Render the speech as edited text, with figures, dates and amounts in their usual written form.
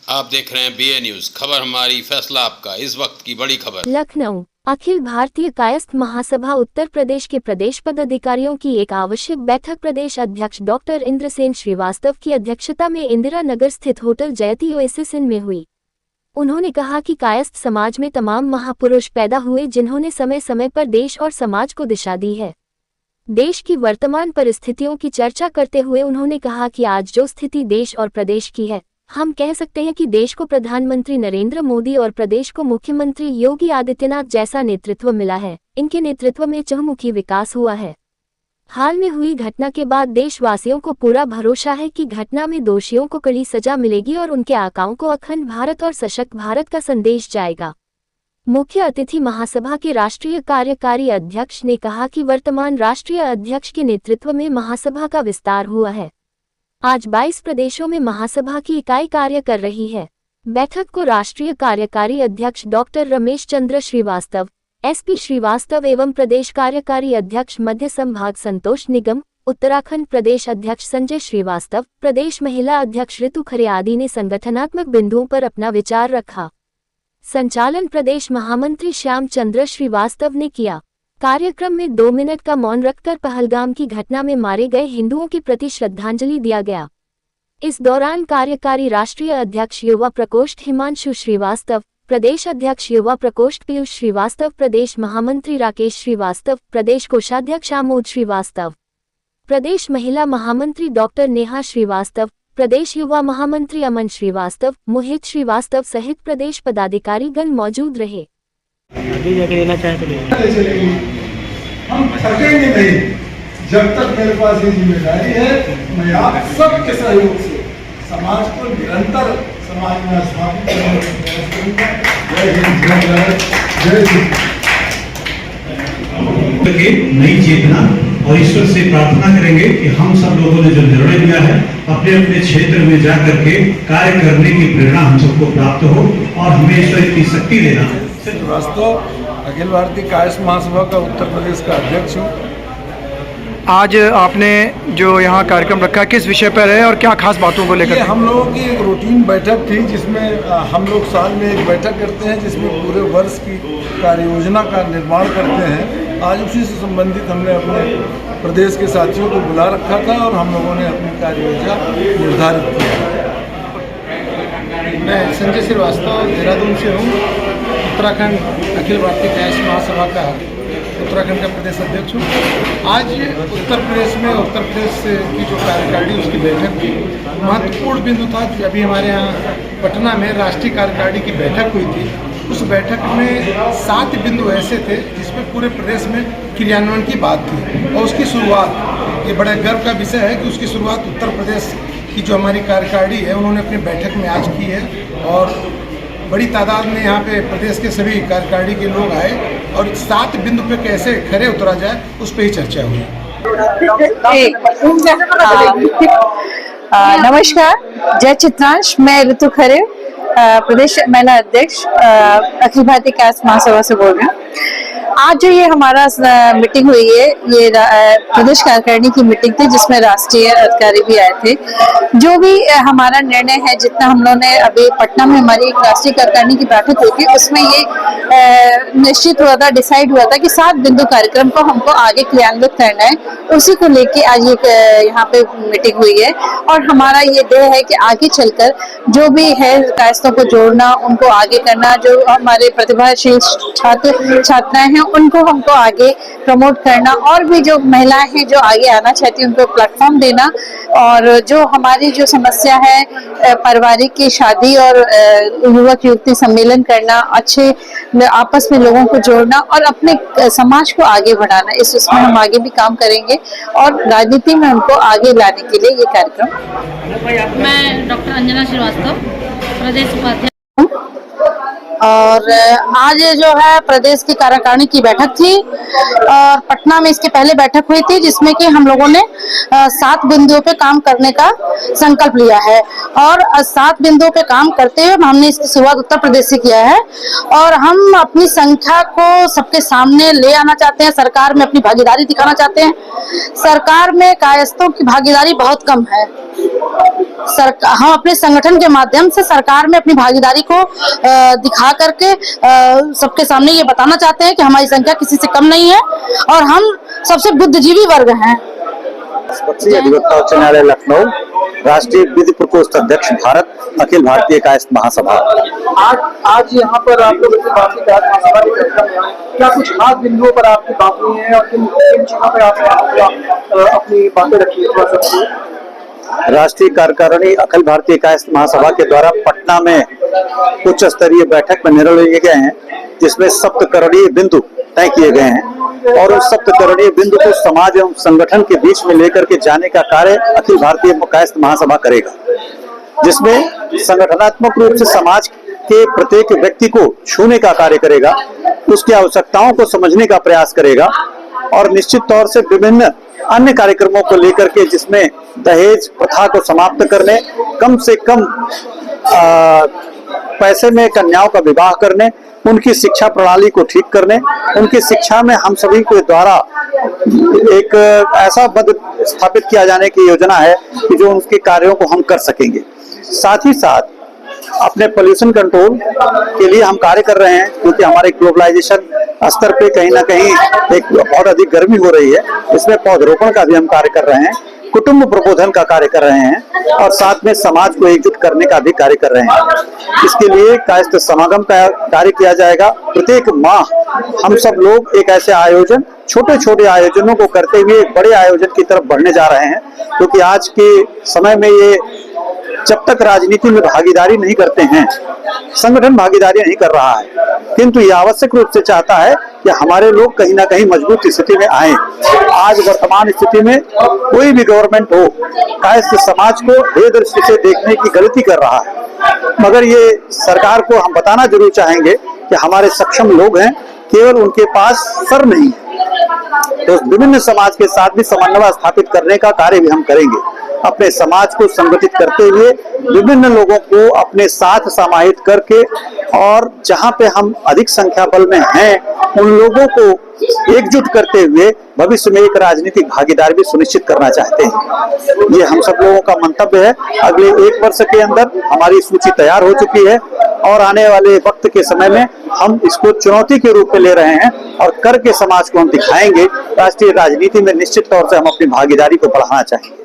आप देख रहे हैं BA न्यूज, खबर हमारी फैसला आपका। इस वक्त की बड़ी खबर। लखनऊ अखिल भारतीय कायस्थ महासभा उत्तर प्रदेश के प्रदेश पदाधिकारियों की एक आवश्यक बैठक प्रदेश अध्यक्ष डॉक्टर इंद्रसेन श्रीवास्तव की अध्यक्षता में इंदिरा नगर स्थित होटल जयति ओएसिस इन में हुई। उन्होंने कहा कि कायस्थ समाज में तमाम महापुरुष पैदा हुए जिन्होंने समय समय पर देश और समाज को दिशा दी है। देश की वर्तमान परिस्थितियों की चर्चा करते हुए उन्होंने कहा कि आज जो स्थिति देश और प्रदेश की है, हम कह सकते हैं कि देश को प्रधानमंत्री नरेंद्र मोदी और प्रदेश को मुख्यमंत्री योगी आदित्यनाथ जैसा नेतृत्व मिला है। इनके नेतृत्व में चहुमुखी विकास हुआ है। हाल में हुई घटना के बाद देशवासियों को पूरा भरोसा है कि घटना में दोषियों को कड़ी सजा मिलेगी और उनके आकाओं को अखंड भारत और सशक्त भारत का संदेश जाएगा। मुख्य अतिथि महासभा के राष्ट्रीय कार्यकारी अध्यक्ष ने कहा कि वर्तमान राष्ट्रीय अध्यक्ष के नेतृत्व में महासभा का विस्तार हुआ है। आज 22 प्रदेशों में महासभा की इकाई कार्य कर रही है। बैठक को राष्ट्रीय कार्यकारी अध्यक्ष डॉक्टर रमेश चंद्र श्रीवास्तव, SP श्रीवास्तव एवं प्रदेश कार्यकारी अध्यक्ष मध्य संभाग संतोष निगम, उत्तराखंड प्रदेश अध्यक्ष संजय श्रीवास्तव, प्रदेश महिला अध्यक्ष ऋतु खरे आदि ने संगठनात्मक बिंदुओं पर अपना विचार रखा। संचालन प्रदेश महामंत्री श्याम चंद्र श्रीवास्तव ने किया। कार्यक्रम में 2 मिनट का मौन रखकर पहलगाम की घटना में मारे गए हिंदुओं के प्रति श्रद्धांजलि दिया गया। इस दौरान कार्यकारी राष्ट्रीय अध्यक्ष युवा प्रकोष्ठ हिमांशु श्रीवास्तव, प्रदेश अध्यक्ष युवा प्रकोष्ठ पीयूष श्रीवास्तव, प्रदेश महामंत्री राकेश श्रीवास्तव, प्रदेश कोषाध्यक्ष आमोद श्रीवास्तव, प्रदेश महिला महामंत्री डॉक्टर नेहा श्रीवास्तव, प्रदेश युवा महामंत्री अमन श्रीवास्तव, मोहित श्रीवास्तव सहित प्रदेश पदाधिकारीगण मौजूद रहे। हम थकेंगे नहीं जब तक मेरे पास ये जिम्मेदारी है। मैं आप सबके सहयोग से समाज को निरंतर समाज में स्थापित करने का प्रयास करूंगा। जय हिंद, जय भारत, जय श्री। नई चेतना और ईश्वर से प्रार्थना करेंगे कि हम सब लोगों ने जो निर्णय लिया है अपने अपने क्षेत्र में जाकर के कार्य करने की प्रेरणा हम सबको प्राप्त हो और हमें ईश्वर की शक्ति देना। वास्तव अखिल भारतीय कायस्थ महासभा का उत्तर प्रदेश का अध्यक्ष हूँ। आज आपने जो यहाँ कार्यक्रम रखा किस विषय पर है और क्या खास बातों को लेकर? हम लोगों की एक रूटीन बैठक थी जिसमें हम लोग साल में एक बैठक करते हैं जिसमें पूरे वर्ष की कार्य योजना का निर्माण करते हैं। आज उसी से संबंधित हमने अपने प्रदेश के साथियों को बुला रखा था और हम लोगों ने अपनी कार्य योजना निर्धारित की। मैं संजय श्रीवास्तव देहरादून से हूँ। उत्तराखंड अखिल भारतीय कायस्थ महासभा का उत्तराखंड का प्रदेश अध्यक्ष हूँ। आज उत्तर प्रदेश की जो कार्यकारिणी उसकी बैठक थी, महत्वपूर्ण बिंदु था कि अभी हमारे यहाँ पटना में राष्ट्रीय कार्यकारिणी की बैठक हुई थी। उस बैठक में 7 बिंदु ऐसे थे जिसमें पूरे प्रदेश में क्रियान्वयन की बात थी और उसकी शुरुआत, ये बड़े गर्व का विषय है कि उसकी शुरुआत उत्तर प्रदेश की जो हमारी कार्यकारिणी है उन्होंने अपनी बैठक में आज की है और बड़ी तादाद में यहाँ पे प्रदेश के सभी कार्यकारिणी के लोग आए और 7 बिंदु पे कैसे खरे उतरा जाए उस पर ही चर्चा हुई। नमस्कार, जय चित्रांश। मैं ऋतु खरे, प्रदेश महिला अध्यक्ष अखिल भारतीय कायस्थ महासभा से बोल रही हूँ। आज जो ये हमारा मीटिंग हुई है, ये प्रदेश कार्यकारिणी की मीटिंग थी जिसमें राष्ट्रीय अधिकारी भी आए थे। जो भी हमारा निर्णय है, जितना हम लोगों ने अभी पटना में हमारी एक राष्ट्रीय कार्यकारिणी की बैठक हुई थी, उसमें ये निश्चित हुआ था, डिसाइड हुआ था कि 7 बिंदु कार्यक्रम को हमको आगे क्रियान्वित करना है। उसी को लेके आज ये यहाँ पे मीटिंग हुई है और हमारा ये ध्येय है कि आगे चलकर जो भी है कायस्थों को जोड़ना, उनको आगे करना, जो हमारे प्रतिभाशील छात्र छात्राएं हैं उनको हमको आगे प्रमोट करना और भी जो महिलाएं हैं जो आगे आना चाहती हैं उनको प्लेटफॉर्म देना और जो हमारी जो समस्या है पारिवारिक की शादी और युवक युवती सम्मेलन करना, अच्छे आपस में लोगों को जोड़ना और अपने समाज को आगे बढ़ाना, इसमें हम आगे भी काम करेंगे और राजनीति में हमको आगे लाने के लिए ये कार्यक्रम। मैं डॉक्टर अंजना श्रीवास्तव, प्रदेश उपाध्यक्ष। और आज जो है प्रदेश की कार्यकारिणी की बैठक थी और पटना में इसके पहले बैठक हुई थी जिसमें कि हम लोगों ने 7 बिंदुओं पे काम करने का संकल्प लिया है और 7 बिंदुओं पे काम करते हुए हमने इसकी शुरुआत उत्तर प्रदेश से किया है और हम अपनी संख्या को सबके सामने ले आना चाहते हैं। सरकार में अपनी भागीदारी दिखाना चाहते हैं। सरकार में कायस्थों की भागीदारी बहुत कम है हम अपने संगठन के माध्यम से सरकार में अपनी भागीदारी को दिखा करके सबके सामने ये बताना चाहते हैं कि हमारी संख्या किसी से कम नहीं है और हम सबसे बुद्धिजीवी वर्ग हैं। अधिवक्ता उच्च न्यायालय लखनऊ, राष्ट्रीय विधि प्रकोष्ठ अध्यक्ष भारत, अखिल भारतीय कायस्थ महासभा। आज यहाँ पर आप लोग क्या कुछ खास बिंदुओं पर आपकी बात हुई है और किन चीजों पर आपने अपनी बातें रखी है? राष्ट्रीय कार्यकारिणी अखिल भारतीय कायस्थ महासभा के द्वारा पटना में उच्च स्तरीय बैठक में निर्णय लिए गए हैं, जिसमें सप्तकरणीय बिंदु तय किए गए हैं और उस सप्तकरणीय बिंदु को समाज एवं संगठन के बीच में लेकर के जाने का कार्य अखिल भारतीय कायस्थ महासभा करेगा, जिसमें संगठनात्मक रूप से समाज के प्रत्येक व्यक्ति को छूने का कार्य करेगा, उसकी आवश्यकताओं को समझने का प्रयास करेगा और निश्चित तौर से विभिन्न अन्य कार्यक्रमों को लेकर के, जिसमें दहेज प्रथा को समाप्त करने, कम से कम पैसे में कन्याओं का विवाह करने, उनकी शिक्षा प्रणाली को ठीक करने, उनकी शिक्षा में हम सभी के द्वारा एक ऐसा पद स्थापित किया जाने की योजना है कि जो उनके कार्यों को हम कर सकेंगे। साथ ही साथ अपने पोल्यूशन कंट्रोल के लिए हम कार्य कर रहे हैं, क्योंकि हमारे ग्लोबलाइजेशन स्तर पे कहीं ना कहीं एक बहुत अधिक गर्मी हो रही है। इसमें पौधरोपण का भी हम कार्य कर रहे हैं, कुटुंब प्रबोधन का कार्य कर रहे हैं और साथ में समाज को एकजुट करने का भी कार्य कर रहे हैं। इसके लिए कायस्थ समागम का कार्य किया जाएगा। प्रत्येक माह हम सब लोग एक ऐसे आयोजन, छोटे छोटे आयोजनों को करते हुए एक बड़े आयोजन की तरफ बढ़ने जा रहे हैं, क्योंकि आज के समय में ये जब तक राजनीति में भागीदारी नहीं करते हैं, संगठन भागीदारी नहीं कर रहा है, किंतु ये आवश्यक रूप से चाहता है कि हमारे लोग कहीं ना कहीं मजबूत स्थिति में आए। आज वर्तमान स्थिति में कोई भी गवर्नमेंट हो, कायस्थ समाज को हे दृष्टि से देखने की गलती कर रहा है। मगर ये सरकार को हम बताना जरूर चाहेंगे कि हमारे सक्षम लोग हैं, केवल उनके पास सर नहीं है। तो विभिन्न समाज के साथ भी समन्वय स्थापित करने का कार्य भी हम करेंगे। अपने समाज को संगठित करते हुए विभिन्न लोगों को अपने साथ समाहित करके और जहां पे हम अधिक संख्या बल में हैं, उन लोगों को एकजुट करते हुए भविष्य में एक राजनीतिक भागीदारी भी सुनिश्चित करना चाहते हैं। ये हम सब लोगों का मंतव्य है। अगले 1 वर्ष के अंदर हमारी सूची तैयार हो चुकी है और आने वाले वक्त के समय में हम इसको चुनौती के रूप में ले रहे हैं और करके समाज को हम दिखाएंगे। राष्ट्रीय राजनीति में निश्चित तौर से हम अपनी भागीदारी को बढ़ाना चाहेंगे।